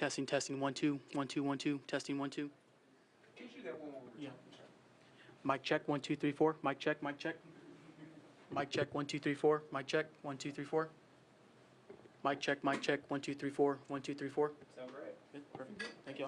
Testing, testing, 1 2 1 2 1 2 testing 1 2. Can you do that one more? Yeah. Mic check 1 2 3 4. Mic check. Mic check. Mic check 1 2 3 4. Mic check 1 2 3 4. Mic check. Mic check 1 2 3 4. 1 2 3 4. Sound great. Good. Perfect. Thank you.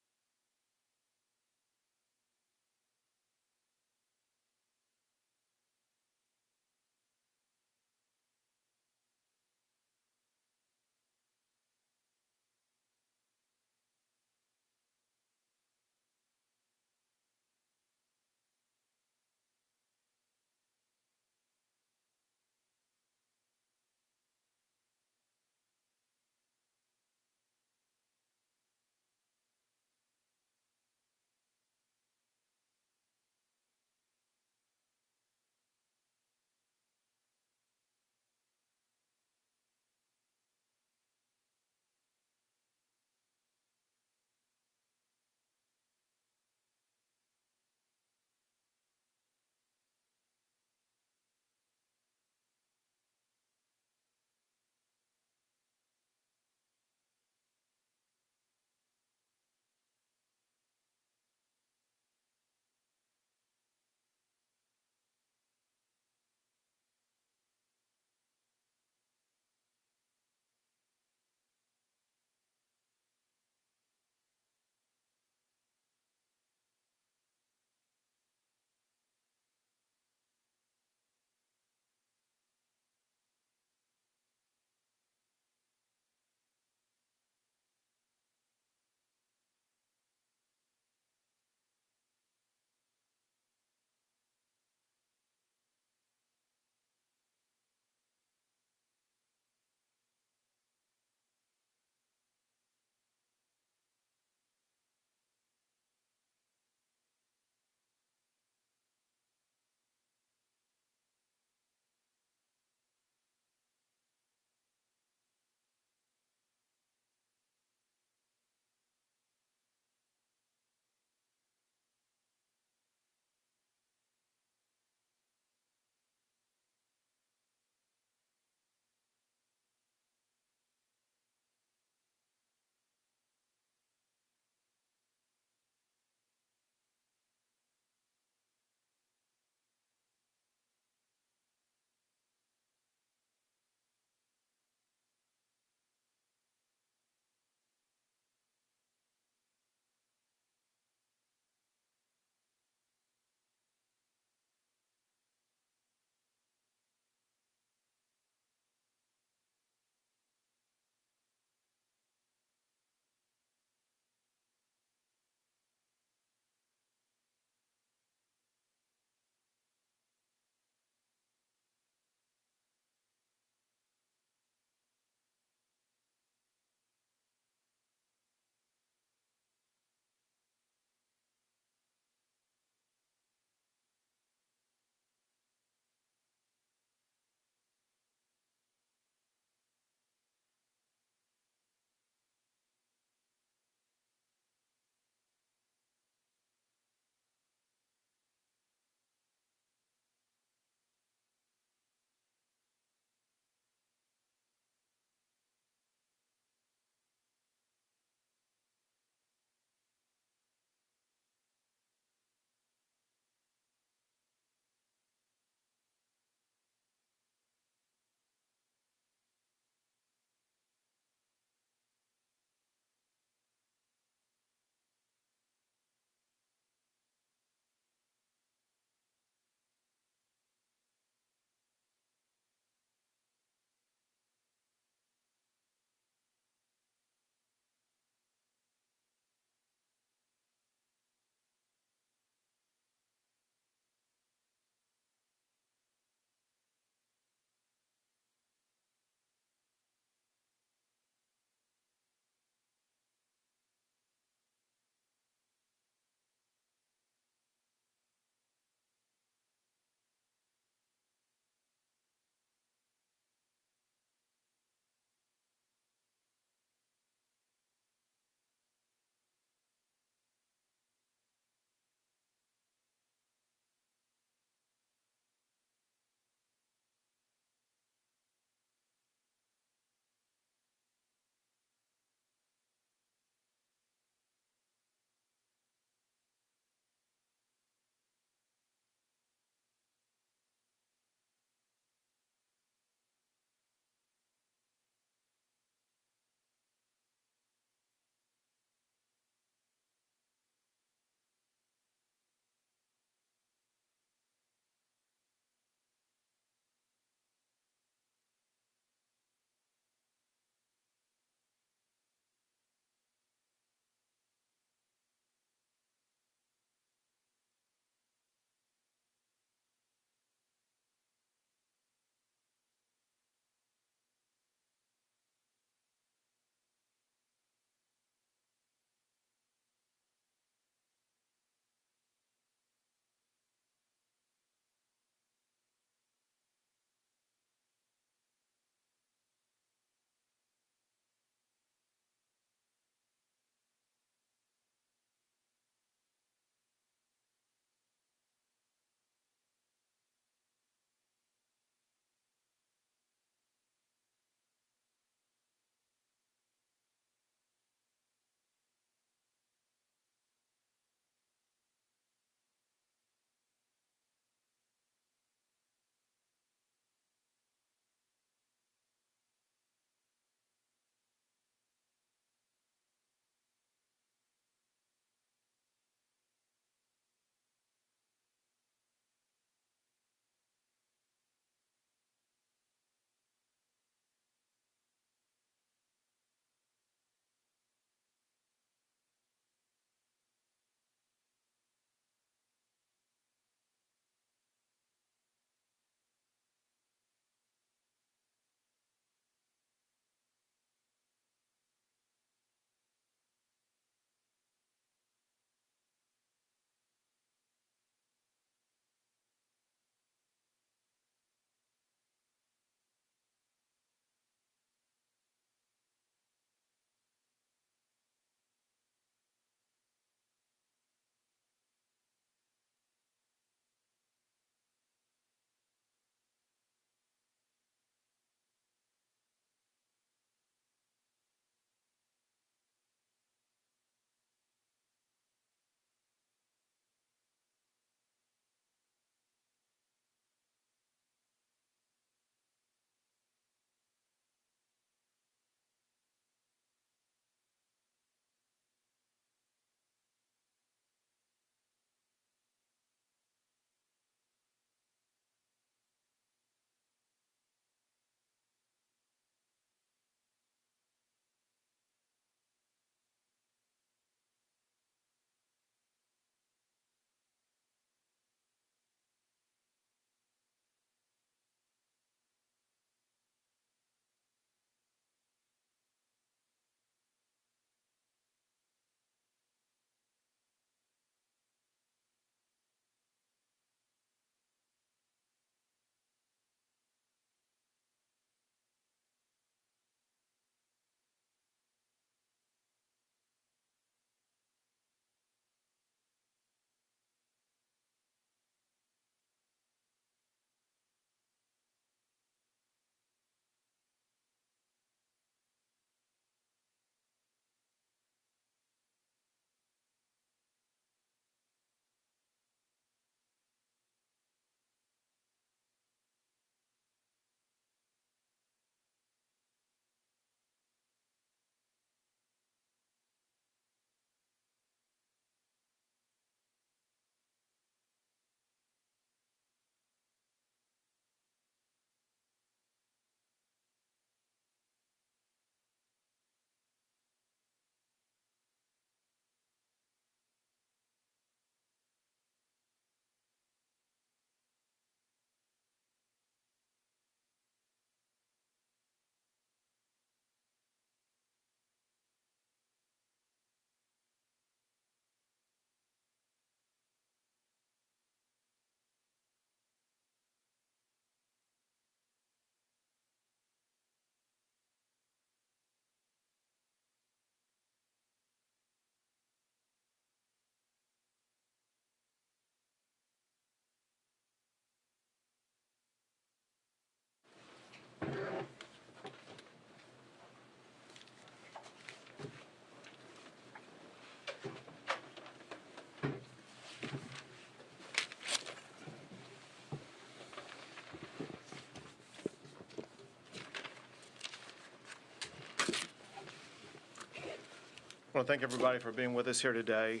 want to thank everybody for being with us here today.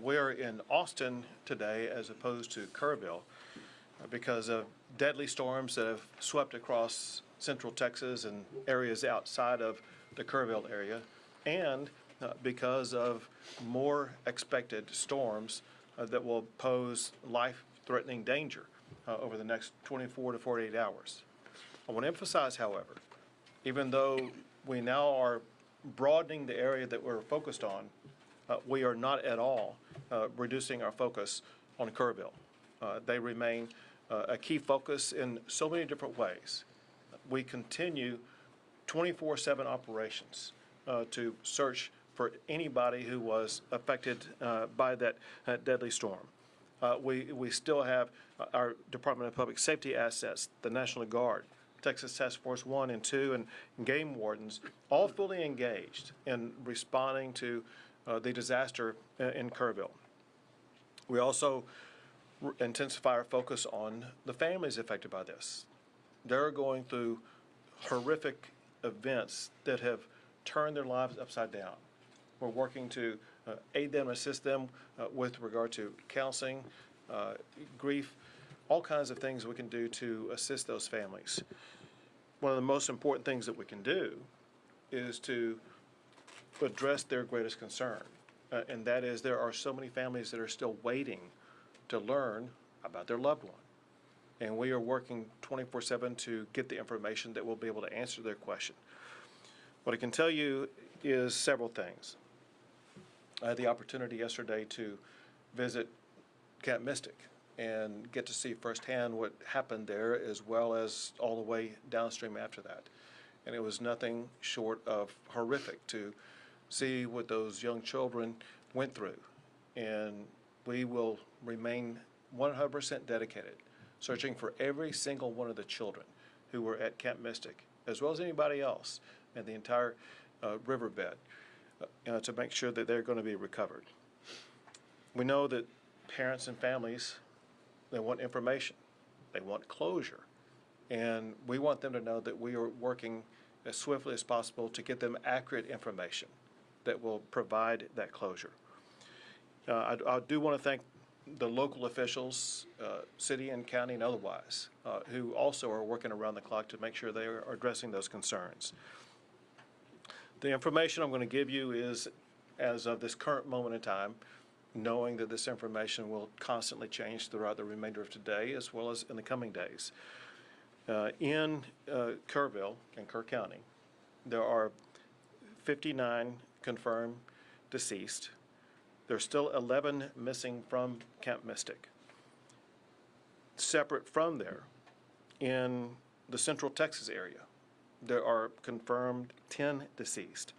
We're in Austin today as opposed to Kerrville because of deadly storms that have swept across central Texas and areas outside of the Kerrville area, and because of more expected storms that will pose life-threatening danger over the next 24 to 48 hours. I want to emphasize, however, even though we now are broadening the area that we're focused on, we are not at all reducing our focus on Kerrville. They remain a key focus in so many different ways. We continue 24/7 operations to search for anybody who was affected by that deadly storm. We still have our Department of Public Safety assets, the National Guard, Texas Task Force 1 and 2, and game wardens, all fully engaged in responding to the disaster in Kerrville. We also intensify our focus on the families affected by this. They're going through horrific events that have turned their lives upside down. We're working to aid them, assist them with regard to counseling, grief, all kinds of things we can do to assist those families. One of the most important things that we can do is to address their greatest concern, and that is there are so many families that are still waiting to learn about their loved one. And we are working 24/7 to get the information that will be able to answer their question. What I can tell you is several things. I had the opportunity yesterday to visit Camp Mystic and get to see firsthand what happened there, as well as all the way downstream after that. And it was nothing short of horrific to see what those young children went through. And we will remain 100% dedicated, searching for every single one of the children who were at Camp Mystic, as well as anybody else in the entire riverbed, to make sure that they're going to be recovered. We know that parents and families, they want information, they want closure, and we want them to know that we are working as swiftly as possible to get them accurate information that will provide that closure. I do want to thank the local officials, city and county and otherwise, who also are working around the clock to make sure they are addressing those concerns. The information I'm going to give you is as of this current moment in time, knowing that this information will constantly change throughout the remainder of today as well as in the coming days. In Kerrville and Kerr County, there are 59 confirmed deceased. There's still 11 missing from Camp Mystic. Separate from there, in the central Texas area, there are confirmed 10 deceased.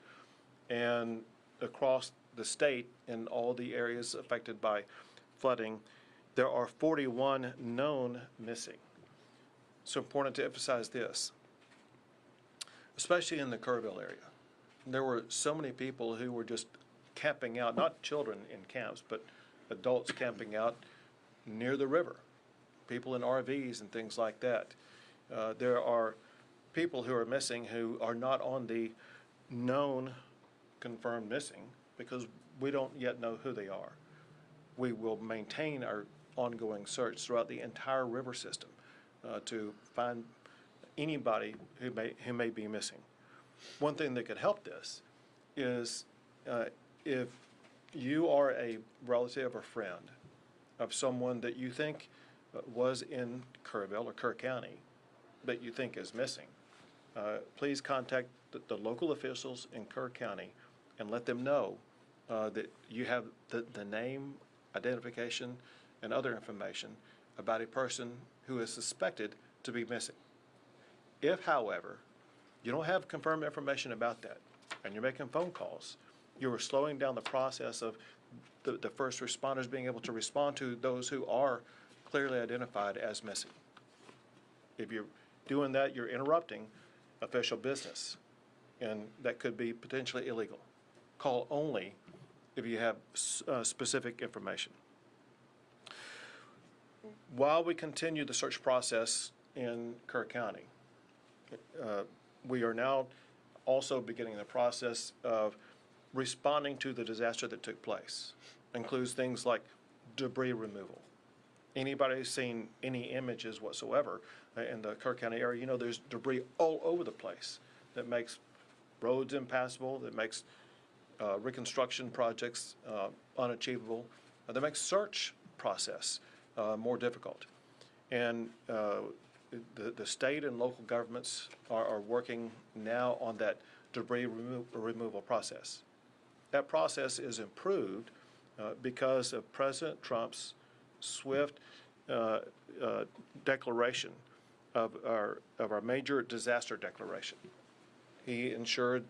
And across the state, in all the areas affected by flooding, there are 41 known missing. It's important to emphasize this, especially in the Kerrville area. There were so many people who were just camping out, not children in camps, but adults camping out near the river, people in RVs and things like that. There are people who are missing who are not on the known confirmed missing because we don't yet know who they are. We will maintain our ongoing search throughout the entire river system to find anybody who may be missing. One thing that could help this is if you are a relative or friend of someone that you think was in Kerrville or Kerr County that you think is missing, please contact the local officials in Kerr County and let them know that you have the name, identification, and other information about a person who is suspected to be missing. If, however, you don't have confirmed information about that and you're making phone calls, you are slowing down the process of the first responders being able to respond to those who are clearly identified as missing. If you're doing that, you're interrupting official business, and that could be potentially illegal. Call only if you have specific information. While we continue the search process in Kerr County, we are now also beginning the process of responding to the disaster that took place. Includes things like debris removal. Anybody who's seen any images whatsoever in the Kerr County area, you know there's debris all over the place that makes roads impassable, that makes reconstruction projects unachievable, that makes search process more difficult. And the state and local governments are working now on that debris removal process. That process is improved because of President Trump's swift declaration of our major disaster declaration. He ensured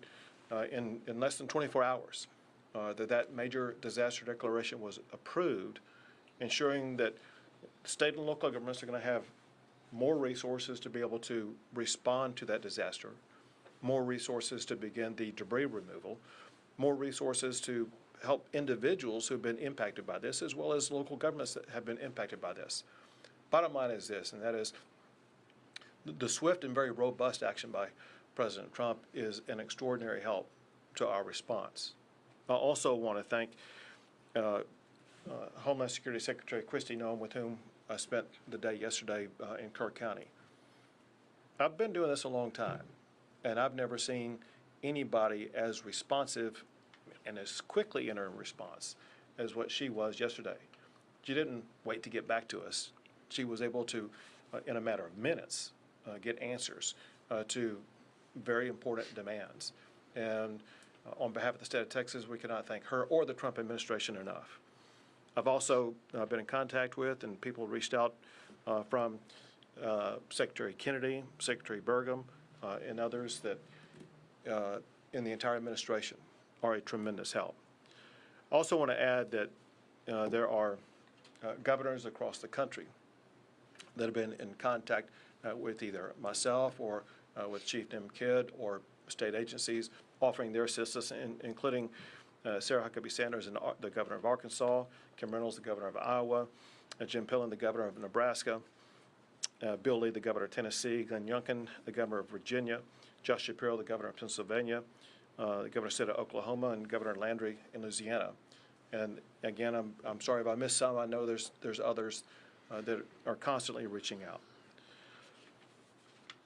in less than 24 hours that major disaster declaration was approved, ensuring that state and local governments are going to have more resources to be able to respond to that disaster, more resources to begin the debris removal, more resources to help individuals who've been impacted by this, as well as local governments that have been impacted by this. Bottom line is this, and that is the swift and very robust action by President Trump is an extraordinary help to our response. I also want to thank Homeland Security Secretary Kristi Noem, with whom I spent the day yesterday in Kerr County. I've been doing this a long time, and I've never seen anybody as responsive and as quickly in her response as what she was yesterday. She didn't wait to get back to us. She was able to, in a matter of minutes, get answers to very important demands. And on behalf of the state of Texas, we cannot thank her or the Trump administration enough. I've also been in contact with, and people reached out from Secretary Kennedy, Secretary Burgum, and others that in the entire administration are a tremendous help. I also want to add that there are governors across the country that have been in contact with either myself or with Chief Nim Kidd or state agencies offering their assistance, including Sarah Huckabee Sanders, the governor of Arkansas, Kim Reynolds, the governor of Iowa, Jim Pillen, the governor of Nebraska, Bill Lee, the governor of Tennessee, Glenn Youngkin, the governor of Virginia, Josh Shapiro, the governor of Pennsylvania, the governor of the state of Oklahoma, and Governor Landry in Louisiana. And again, I'm sorry if I missed some. I know there's others that are constantly reaching out.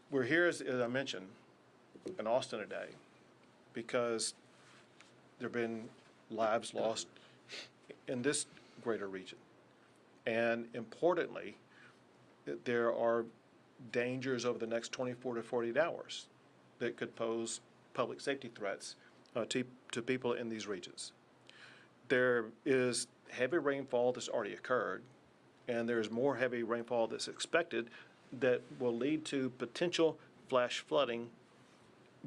We're here, as I mentioned, in Austin today because there have been lives lost in this greater region. And importantly, there are dangers over the next 24 to 48 hours that could pose public safety threats to people in these regions. There is heavy rainfall that's already occurred, and there's more heavy rainfall that's expected that will lead to potential flash flooding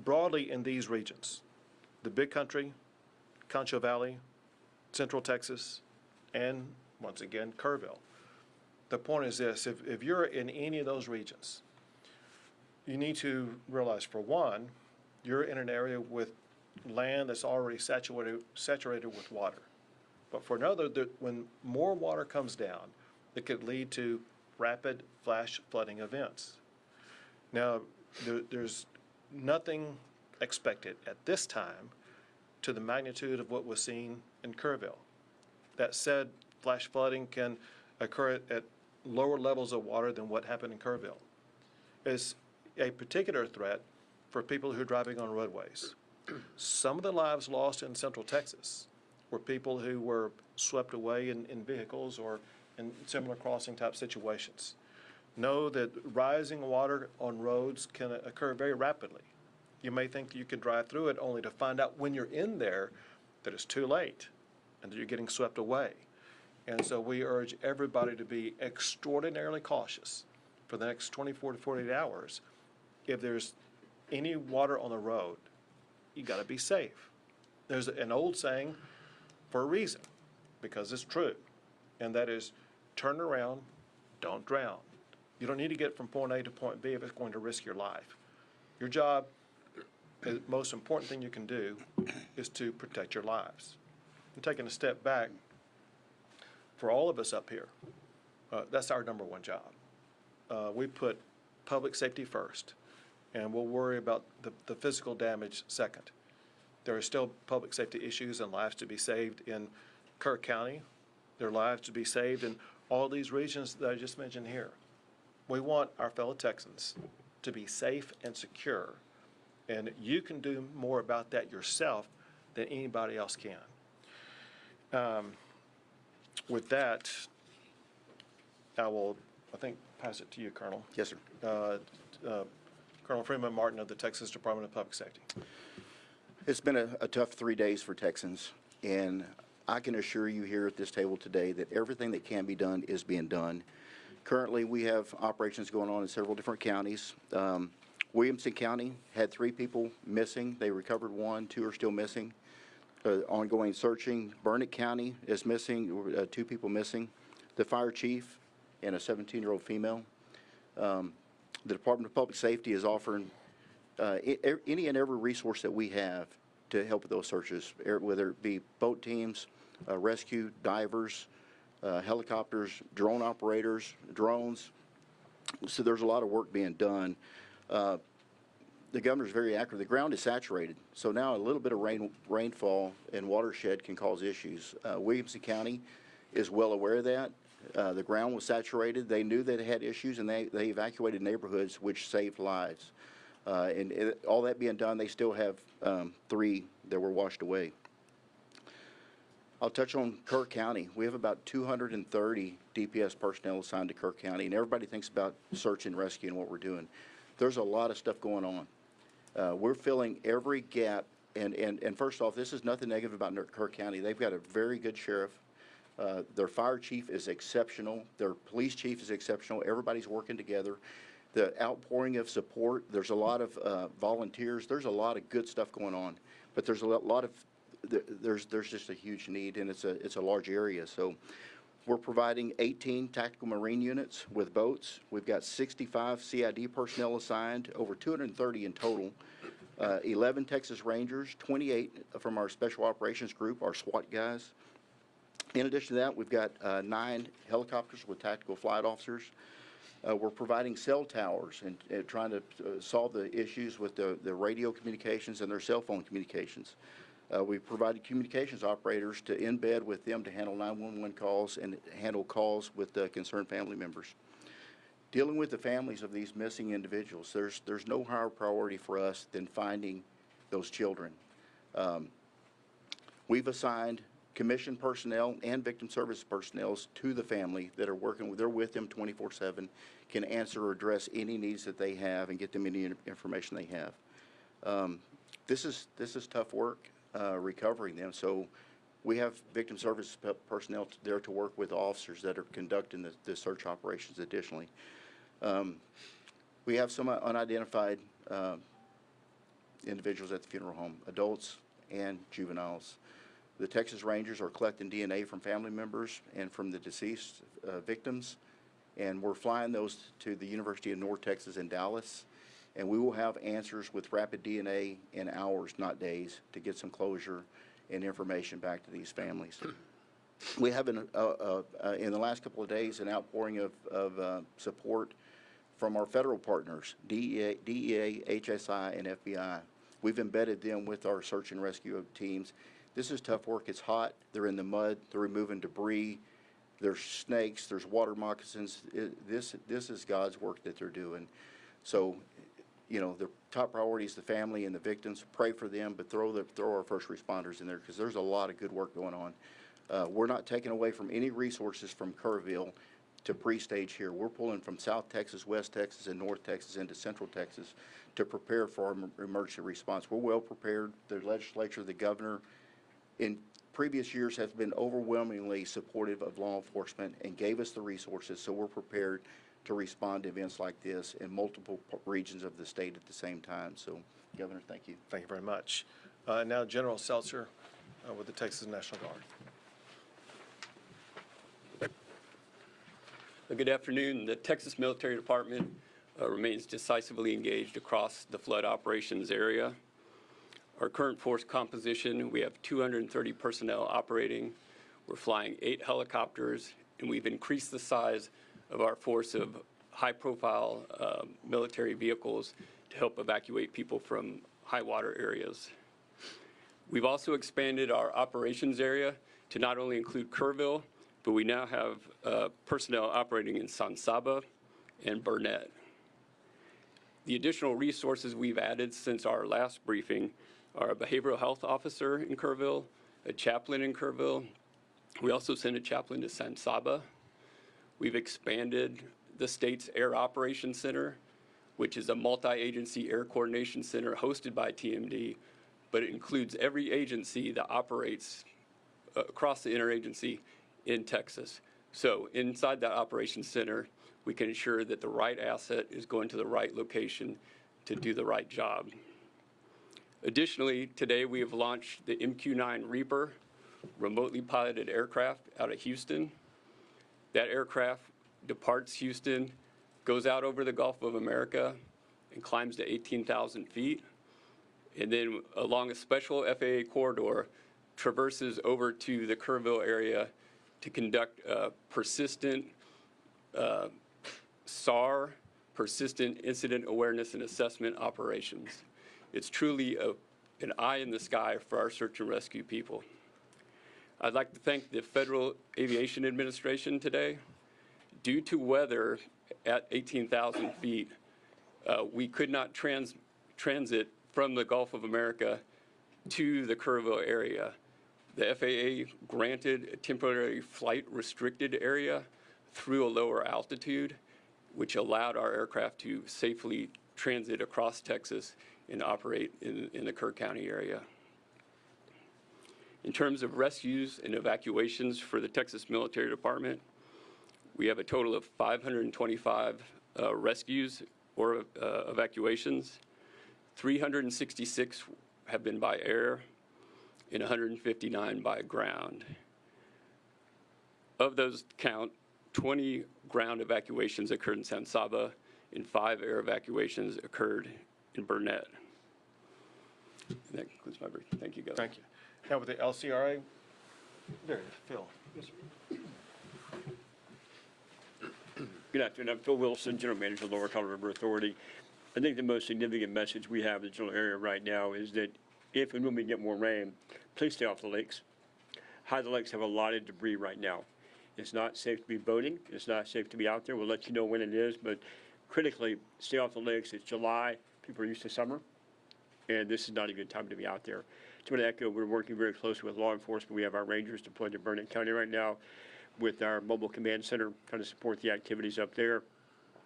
broadly in these regions: the Big Country, Concho Valley, Central Texas, and once again, Kerrville. The point is this: if you're in any of those regions, you need to realize, for one, you're in an area with land that's already saturated with water. But for another, when more water comes down, it could lead to rapid flash flooding events. Now, there's nothing expected at this time to the magnitude of what was seen in Kerrville. That said, flash flooding can occur at lower levels of water than what happened in Kerrville. It's a particular threat for people who are driving on roadways. Some of the lives lost in Central Texas were people who were swept away in vehicles or in similar crossing type situations. Know that rising water on roads can occur very rapidly. You may think you can drive through it, only to find out when you're in there that it's too late and that you're getting swept away. And so we urge everybody to be extraordinarily cautious for the next 24 to 48 hours. If there's any water on the road, you got to be safe. There's an old saying for a reason, because it's true, and that is, turn around, don't drown. You don't need to get from point A to point B if it's going to risk your life. Your job, the most important thing you can do, is to protect your lives. And taking a step back, for all of us up here, that's our number one job. We put public safety first, and we'll worry about the physical damage second. There are still public safety issues and lives to be saved in Kerr County. There are lives to be saved in all these regions that I just mentioned here. We want our fellow Texans to be safe and secure, and you can do more about that yourself than anybody else can. With that, I will, pass it to you, Colonel. Yes, sir. Colonel Freeman Martin of the Texas Department of Public Safety. It's been a tough 3 days for Texans, and I can assure you here at this table today that everything that can be done is being done. Currently, we have operations going on in several different counties. Williamson County had 3 people missing. They recovered 1, 2 are still missing. Ongoing searching. Burnett County is missing, 2 people missing. The fire chief and a 17-year-old female. The Department of Public Safety is offering any and every resource that we have to help with those searches, whether it be boat teams, rescue, divers, helicopters, drone operators, drones. So there's a lot of work being done. The governor's very accurate. The ground is saturated, so now a little bit of rainfall and watershed can cause issues. Williamson County is well aware of that. The ground was saturated. They knew that it had issues, and they evacuated neighborhoods, which saved lives. All that being done, they still have 3 that were washed away. I'll touch on Kerr County. We have about 230 DPS personnel assigned to Kerr County, and everybody thinks about search and rescue and what we're doing. There's a lot of stuff going on. We're filling every gap, and first off, this is nothing negative about Kerr County. They've got a very good sheriff. Their fire chief is exceptional. Their police chief is exceptional. Everybody's working together. The outpouring of support, there's a lot of volunteers. There's a lot of good stuff going on, but there's a lot of there's just a huge need, and it's a large area. So we're providing 18 tactical marine units with boats. We've got 65 CID personnel assigned, over 230 in total. 11 Texas Rangers, 28 from our Special Operations Group, our SWAT guys. In addition to that, we've got 9 helicopters with tactical flight officers. We're providing cell towers and trying to solve the issues with the radio communications and their cell phone communications. We provided communications operators to embed with them to handle 911 calls and handle calls with concerned family members. Dealing with the families of these missing individuals, there's no higher priority for us than finding those children. We've assigned commissioned personnel and victim service personnel to the family that are working. They're with them 24/7, can answer or address any needs that they have and get them any information they have. This is tough work, recovering them. So we have victim service personnel there to work with officers that are conducting the search operations additionally. We have some unidentified individuals at the funeral home, adults and juveniles. The Texas Rangers are collecting DNA from family members and from the deceased victims, and we're flying those to the University of North Texas in Dallas, and we will have answers with rapid DNA in hours, not days, to get some closure and information back to these families. We have, in the last couple of days, an outpouring of support from our federal partners, DEA, HSI, and FBI. We've embedded them with our search and rescue teams. This is tough work. It's hot. They're in the mud. They're removing debris. There's snakes. There's water moccasins. This is God's work that they're doing. So, you know, the top priority is the family and the victims. Pray for them, but throw our first responders in there, because there's a lot of good work going on. We're not taking away from any resources from Kerrville to pre-stage here. We're pulling from South Texas, West Texas, and North Texas into Central Texas to prepare for our emergency response. We're well prepared. The legislature, the governor, in previous years has been overwhelmingly supportive of law enforcement and gave us the resources, so we're prepared to respond to events like this in multiple regions of the state at the same time. So, Governor, thank you. Thank you very much. Now, General Seltzer with the Texas National Guard. Good afternoon. The Texas Military Department remains decisively engaged across the flood operations area. Our current force composition, we have 230 personnel operating. We're flying 8 helicopters, and we've increased the size of our force of high-profile military vehicles to help evacuate people from high water areas. We've also expanded our operations area to not only include Kerrville, but we now have personnel operating in San Saba and Burnett. The additional resources we've added since our last briefing are a behavioral health officer in Kerrville, a chaplain in Kerrville. We also sent a chaplain to San Saba. We've expanded the state's Air Operations Center, which is a multi-agency air coordination center hosted by TMD, but it includes every agency that operates across the interagency in Texas. So inside that operations center, we can ensure that the right asset is going to the right location to do the right job. Additionally, today we have launched the MQ-9 Reaper remotely piloted aircraft out of Houston. That aircraft departs Houston, goes out over the Gulf of America, and climbs to 18,000 feet, and then along a special FAA corridor, traverses over to the Kerrville area to conduct persistent SAR, persistent incident awareness and assessment operations. It's truly an eye in the sky for our search and rescue people. I'd like to thank the Federal Aviation Administration today. Due to weather at 18,000 feet, we could not transit from the Gulf of America to the Kerrville area. The FAA granted a temporary flight restricted area through a lower altitude, which allowed our aircraft to safely transit across Texas and operate in the Kerr County area. In terms of rescues and evacuations for the Texas Military Department, we have a total of 525 rescues or evacuations. 366 have been by air and 159 by ground. Of those count, 20 ground evacuations occurred in San Saba and 5 air evacuations occurred in Burnett. And that concludes my brief. Thank you, Governor. Thank you. Now with the LCRA, there, Phil. Good afternoon. I'm Phil Wilson, General Manager of the Lower Colorado River Authority. I think the most significant message we have in the general area right now is that if and when we get more rain, please stay off the lakes. The lakes have a lot of debris right now. It's not safe to be boating. It's not safe to be out there. We'll let you know when it is, but critically, stay off the lakes. It's July. People are used to summer, and this is not a good time to be out there. To echo, we're working very closely with law enforcement. We have our rangers deployed to Burnett County right now with our mobile command center, trying to support the activities up there.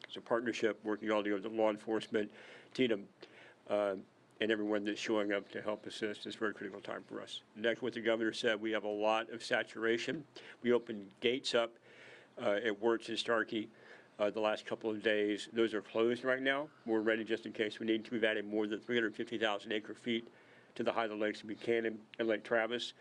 It's a partnership working all together with law enforcement, TDM, and everyone that's showing up to help assist. It's a very critical time for us. Next, what the governor said, we have a lot of saturation. We opened gates up at Wirtz and Starkey the last couple of days. Those are closed right now. We're ready just in case we need to. We've added more than 350,000 acre feet to the height of the lakes of Buchanan and Lake Travis.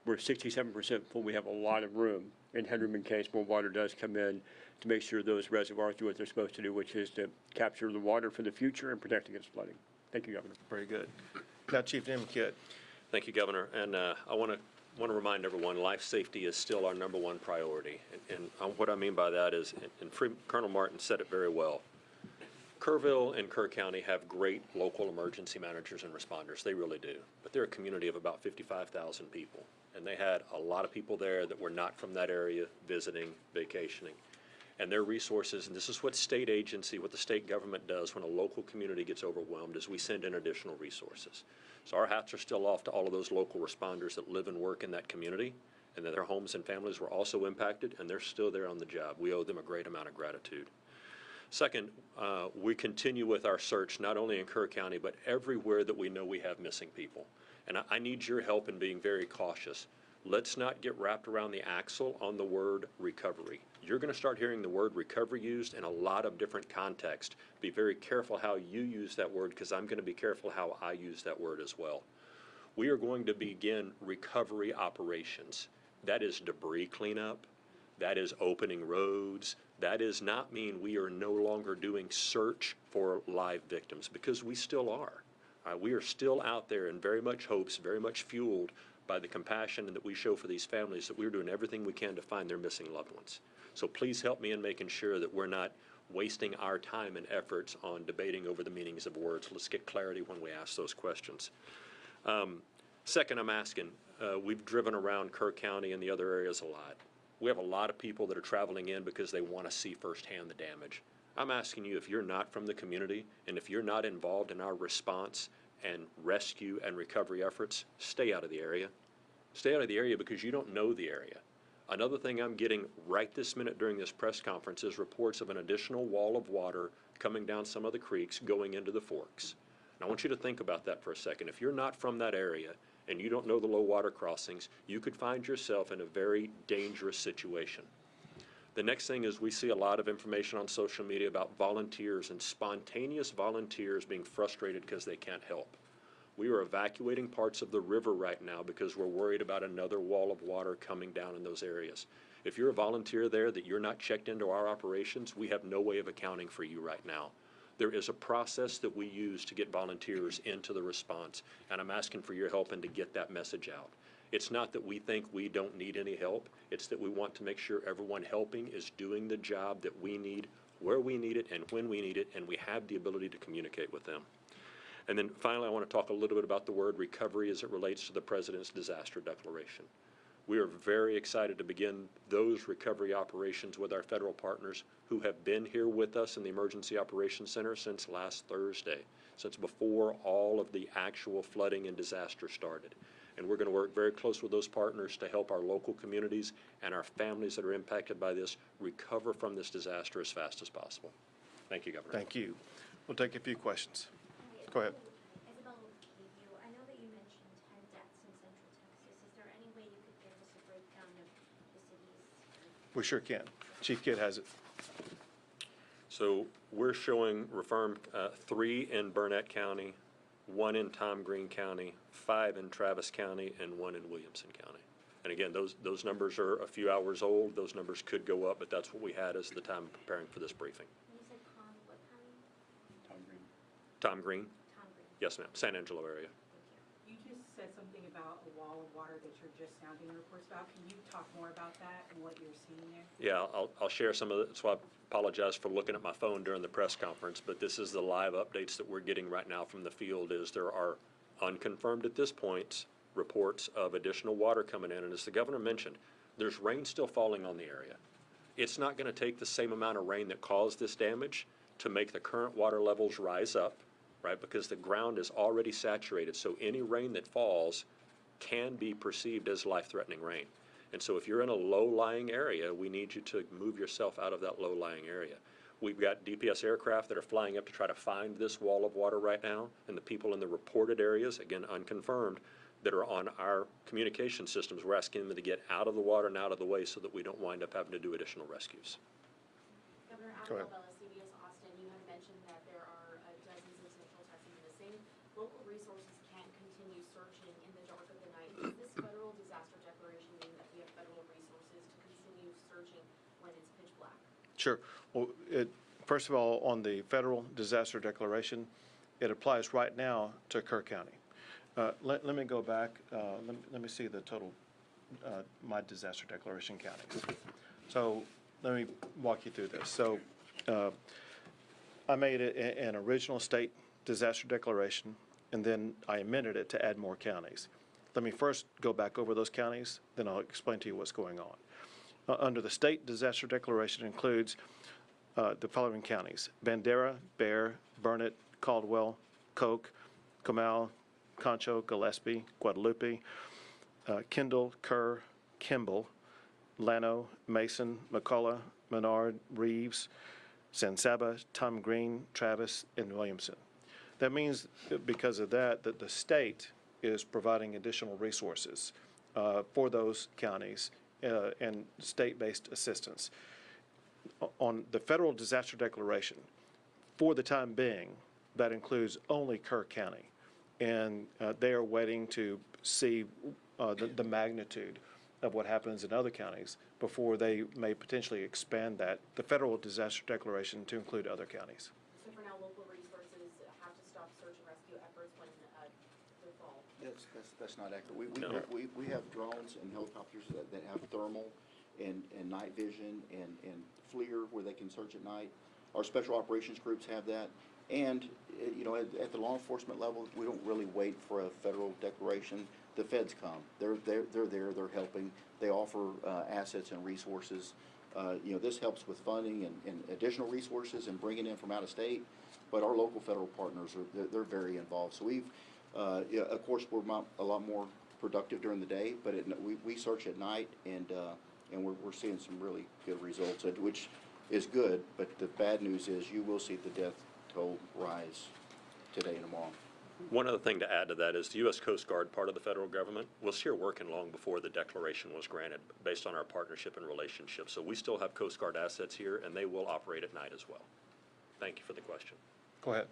We're 67% full. We have a lot of room and headroom in case more water does come in to make sure those reservoirs do what they're supposed to do, which is to capture the water for the future and protect against flooding. Thank you, Governor. Very good. Now, Chief Nimkit. Thank you, Governor. And I want to remind everyone, life safety is still our #1 priority. And what I mean by that is, and Colonel Martin said it very well, Kerrville and Kerr County have great local emergency managers and responders. They really do. But they're a community of about 55,000 people. And they had a lot of people there that were not from that area visiting, vacationing. And their resources, and this is what state agency, what the state government does when a local community gets overwhelmed, is we send in additional resources. So our hats are still off to all of those local responders that live and work in that community, and that their homes and families were also impacted, and they're still there on the job. We owe them a great amount of gratitude. Second, we continue with our search, not only in Kerr County, but everywhere that we know we have missing people. And I need your help in being very cautious. Let's not get wrapped around the axle on the word recovery. You're going to start hearing the word recovery used in a lot of different contexts. Be very careful how you use that word, because I'm going to be careful how I use that word as well. We are going to begin recovery operations. That is debris cleanup. That is opening roads. That does not mean we are no longer doing search for live victims, because we still are. We are still out there in very much hopes, very much fueled by the compassion that we show for these families, that we're doing everything we can to find their missing loved ones. So please help me in making sure that we're not wasting our time and efforts on debating over the meanings of words. Let's get clarity when we ask those questions. Second, I'm asking, we've driven around Kerr County and the other areas a lot. We have a lot of people that are traveling in because they want to see firsthand the damage. I'm asking you, if you're not from the community and if you're not involved in our response and rescue and recovery efforts, stay out of the area. Stay out of the area because you don't know the area. Another thing I'm getting right this minute during this press conference is reports of an additional wall of water coming down some of the creeks going into the forks. And I want you to think about that for a second. If you're not from that area and you don't know the low water crossings, you could find yourself in a very dangerous situation. The next thing is we see a lot of information on social media about volunteers and spontaneous volunteers being frustrated because they can't help. We are evacuating parts of the river right now because we're worried about another wall of water coming down in those areas. If you're a volunteer there that you're not checked into our operations, we have no way of accounting for you right now. There is a process that we use to get volunteers into the response, and I'm asking for your help and to get that message out. It's not that we think we don't need any help. It's that we want to make sure everyone helping is doing the job that we need, where we need it, and when we need it, and we have the ability to communicate with them. And then finally, I want to talk a little bit about the word recovery as it relates to the President's disaster declaration. We are very excited to begin those recovery operations with our federal partners who have been here with us in the Emergency Operations Center since last Thursday, since before all of the actual flooding and disaster started. And we're going to work very close with those partners to help our local communities and our families that are impacted by this recover from this disaster as fast as possible. Thank you, Governor. Thank you. We'll take a few questions. Go ahead. Isabel, I know that you mentioned 10 deaths in Central Texas. Is there any way you could give us a breakdown of the cities? We sure can. Chief Kidd has it. So we're showing reaffirmed 3 in Burnett County, 1 in Tom Green County, 5 in Travis County, and 1 in Williamson County. And again, those numbers are a few hours old. Those numbers could go up, but that's what we had as the time preparing for this briefing. When you said what county? Tom Green. Tom Green. Yes, ma'am. San Angelo area. You just said something about a wall of water that you're just now getting reports about. Can you talk more about that and what you're seeing there? Yeah, I'll share some of it. So I apologize for looking at my phone during the press conference, but this is the live updates that we're getting right now from the field. Is there are unconfirmed at this point reports of additional water coming in. And as the governor mentioned, there's rain still falling on the area. It's not going to take the same amount of rain that caused this damage to make the current water levels rise up, right? Because the ground is already saturated. So any rain that falls can be perceived as life-threatening rain. And so if you're in a low-lying area, we need you to move yourself out of that low-lying area. We've got DPS aircraft that are flying up to try to find this wall of water right now, and the people in the reported areas, again, unconfirmed, that are on our communication systems, we're asking them to get out of the water and out of the way so that we don't wind up having to do additional rescues. Governor Go ahead. Abbott, CBS Austin, you had mentioned that there are dozens of Central Texans missing. Local resources can't continue searching in the dark of the night. Does this federal disaster declaration mean that we have federal resources to continue searching when it's pitch black? Sure. Well, first of all, on the federal disaster declaration, it applies right now to Kerr County. Let me go back. Let me see the total, my disaster declaration counties. So let me walk you through this. So I made an original state disaster declaration, and then I amended it to add more counties. Let me first go back over those counties, then I'll explain to you what's going on. Under the state disaster declaration includes the following counties: Bandera, Bear, Burnett, Caldwell, Koch, Comal, Concho, Gillespie, Guadalupe, Kendall, Kerr, Kimball, Llano, Mason, McCullough, Menard, Reeves, San Saba, Tom Green, Travis, and Williamson. That means, because of that the state is providing additional resources for those counties and state-based assistance. On the federal disaster declaration, for the time being, that includes only Kerr County. And they are waiting to see the magnitude of what happens in other counties before they may potentially expand the federal disaster declaration to include other counties. So for now, local resources have to stop search and rescue efforts when they fall. That's not accurate. We have drones and helicopters that have thermal and night vision and FLIR where they can search at night. Our special operations groups have that. And, at the law enforcement level, we don't really wait for a federal declaration. the feds come. They're there, they're helping. They offer assets and resources. This helps with funding and additional resources and bringing in from out of state. But our local federal partners they're very involved. So we've, of course, we're a lot more productive during the day, but we search at night, and we're seeing some really good results, which is good. But the bad news is you will see the death toll rise today and tomorrow. One other thing to add to that is the U.S. Coast Guard, part of the federal government, was here working long before the declaration was granted based on our partnership and relationship. So we still have Coast Guard assets here, and they will operate at night as well. Thank you for the question. Go ahead.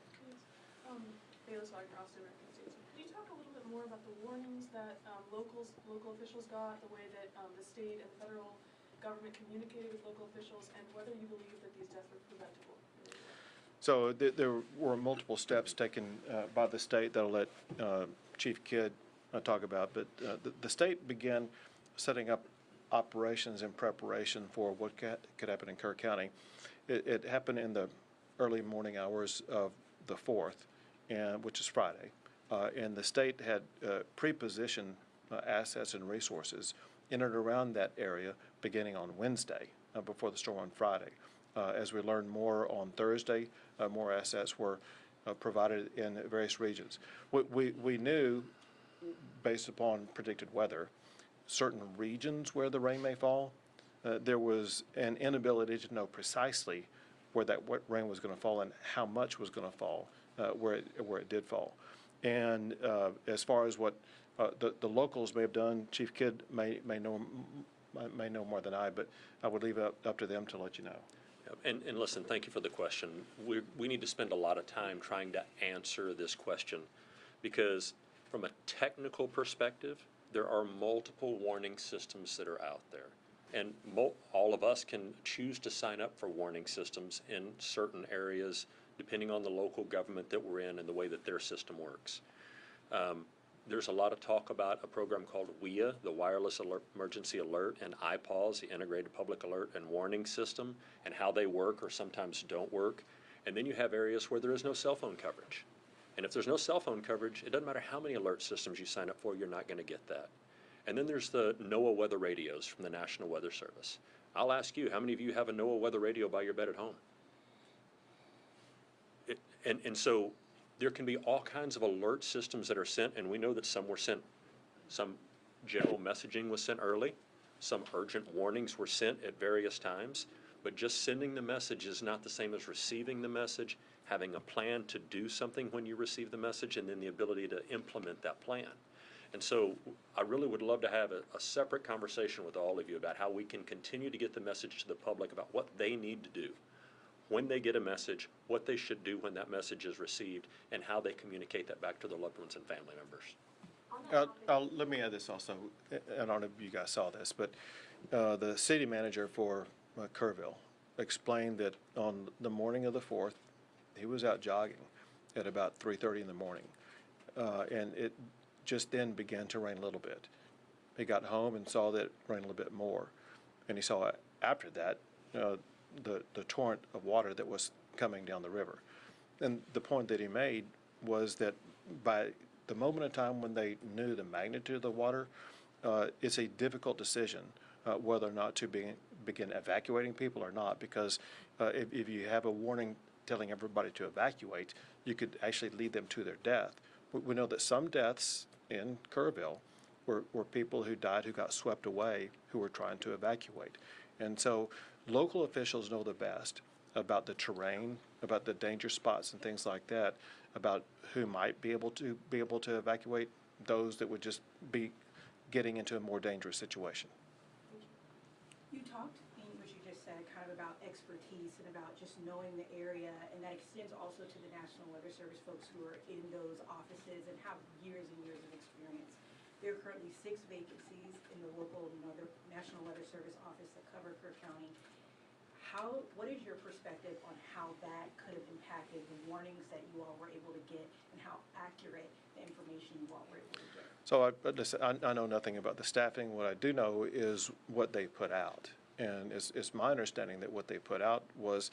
Bayless Wagner, Austin, American States. Can you talk a little bit more about the warnings that local officials got, the way that the state and federal government communicated with local officials, and whether you believe that these deaths were preventable? So there were multiple steps taken by the state that I'll let Chief Kidd talk about, but the state began setting up operations in preparation for what could happen in Kerr County. It happened in the early morning hours of the 4th, which is Friday, and the state had pre-positioned assets and resources in and around that area beginning on Wednesday before the storm on Friday. As we learned more on Thursday, more assets were provided in various regions. We knew, based upon predicted weather, certain regions where the rain may fall. There was an inability to know precisely where that rain was going to fall and how much was going to fall, where it did fall. And as far as what the locals may have done, Chief Kidd may know more than I, but I would leave it up to them to let you know. And listen, thank you for the question. We need to spend a lot of time trying to answer this question because from a technical perspective, there are multiple warning systems that are out there. And all of us can choose to sign up for warning systems in certain areas depending on the local government that we're in and the way that their system works. There's a lot of talk about a program called WIA, the Wireless Emergency Alert, and IPAWS, the Integrated Public Alert and Warning System, and how they work or sometimes don't work. And then you have areas where there is no cell phone coverage. And if there's no cell phone coverage, it doesn't matter how many alert systems you sign up for, you're not going to get that. And then there's the NOAA weather radios from the National Weather Service. I'll ask you, how many of you have a NOAA weather radio by your bed at home? And so there can be all kinds of alert systems that are sent, and we know that some were sent, some general messaging was sent early, some urgent warnings were sent at various times, but just sending the message is not the same as receiving the message, having a plan to do something when you receive the message, and then the ability to implement that plan. And so I really would love to have a separate conversation with all of you about how we can continue to get the message to the public about what they need to do when they get a message, what they should do when that message is received, and how they communicate that back to their loved ones and family members. Let me add this also. I don't know if you guys saw this, but the city manager for Kerrville explained that on the morning of the 4th, he was out jogging at about 3:30 in the morning, and it just then began to rain a little bit. He got home and saw that it rained a little bit more, and he saw after that the torrent of water that was coming down the river. And the point that he made was that by the moment in time when they knew the magnitude of the water, it's a difficult decision whether or not to begin evacuating people or not, because if you have a warning telling everybody to evacuate, you could actually lead them to their death. We know that some deaths in Kerrville were people who died who got swept away who were trying to evacuate. And so local officials know the best about the terrain, about the danger spots and things like that, about who might be able to evacuate, those that would just be getting into a more dangerous situation. You talked in what you just said kind of about expertise and about just knowing the area, and that extends also to the National Weather Service folks who are in those offices and have years and years of experience. There are currently 6 vacancies in the local National Weather Service office that cover Kerr County. What is your perspective on how that could have impacted the warnings that you all were able to get and how accurate the information you all were able to get? So I know nothing about the staffing. What I do know is what they put out. And it's my understanding that what they put out was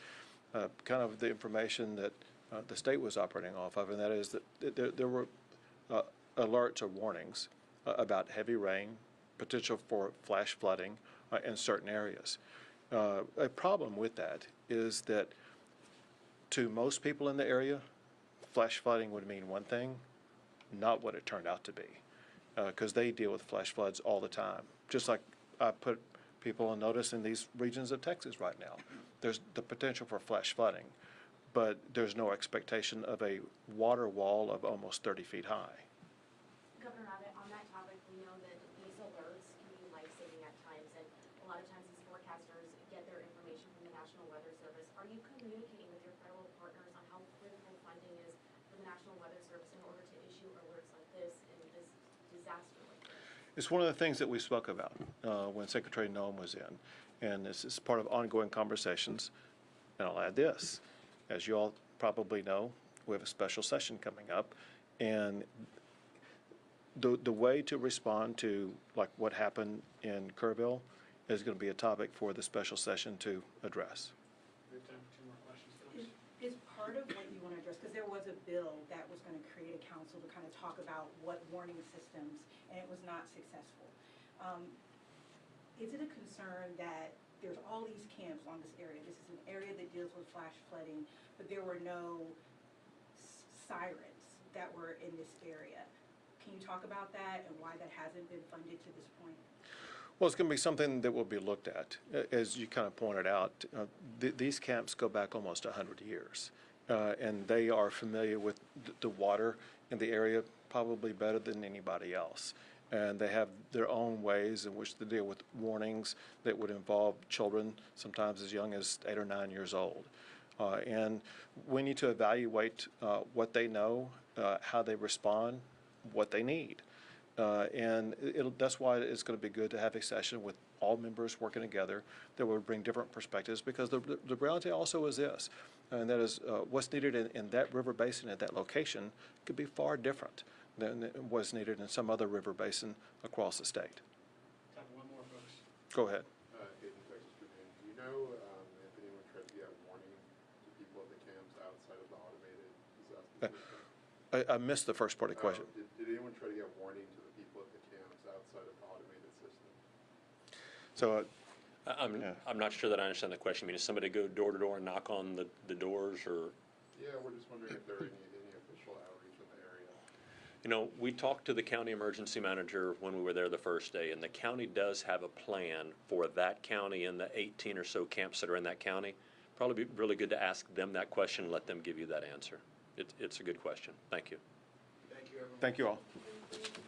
kind of the information that the state was operating off of, and that is that there were alerts or warnings about heavy rain, potential for flash flooding in certain areas. A problem with that is that to most people in the area, flash flooding would mean one thing, not what it turned out to be, because they deal with flash floods all the time. Just like I put people on notice in these regions of Texas right now. There's the potential for flash flooding, but there's no expectation of a water wall of almost 30 feet high. Governor Abbott, on that topic, we know that these alerts can be life-saving at times, and a lot of times these forecasters get their information from the National Weather Service. Are you communicating with your federal partners on how critical funding is for the National Weather Service in order to issue alerts like this in this disaster like this? It's one of the things that we spoke about when Secretary Noem was in, and this is part of ongoing conversations. And I'll add this. As you all probably know, we have a special session coming up, and the way to respond to like what happened in Kerrville is going to be a topic for the special session to address. We have time for 2 more questions, please. Is part of what you want to address, because there was a bill that was going to create a council to kind of talk about what warning systems, and it was not successful. Is it a concern that there's all these camps on this area? This is an area that deals with flash flooding, but there were no sirens that were in this area. Can you talk about that and why that hasn't been funded to this point? Well, it's going to be something that will be looked at. As you kind of pointed out, these camps go back almost 100 years, and they are familiar with the water in the area probably better than anybody else. And they have their own ways in which to deal with warnings that would involve children, sometimes as young as 8 or 9 years old. And we need to evaluate what they know, how they respond, what they need. And that's why it's going to be good to have a session with all members working together that will bring different perspectives, because the reality also is this, and that is what's needed in that river basin at that location could be far different than what's needed in some other river basin across the state. Time for 1 more, folks. Go ahead. Hayden, Texas Tribune. Do you know if anyone tried to get a warning to people at the camps outside of the automated disaster system? I missed the first part of the question. Did anyone try to get warning to the people at the camps outside of the automated system? So I'm not sure that I understand the question. I mean, does somebody go door to door and knock on the doors, or? Yeah, we're just wondering if there are any official outreach in the area. You know, we talked to the county emergency manager when we were there the first day, and the county does have a plan for that county and the 18 or so camps that are in that county. Probably be really good to ask them that question and let them give you that answer. It's a good question. Thank you. Thank you, everyone. thank you all. Thank you.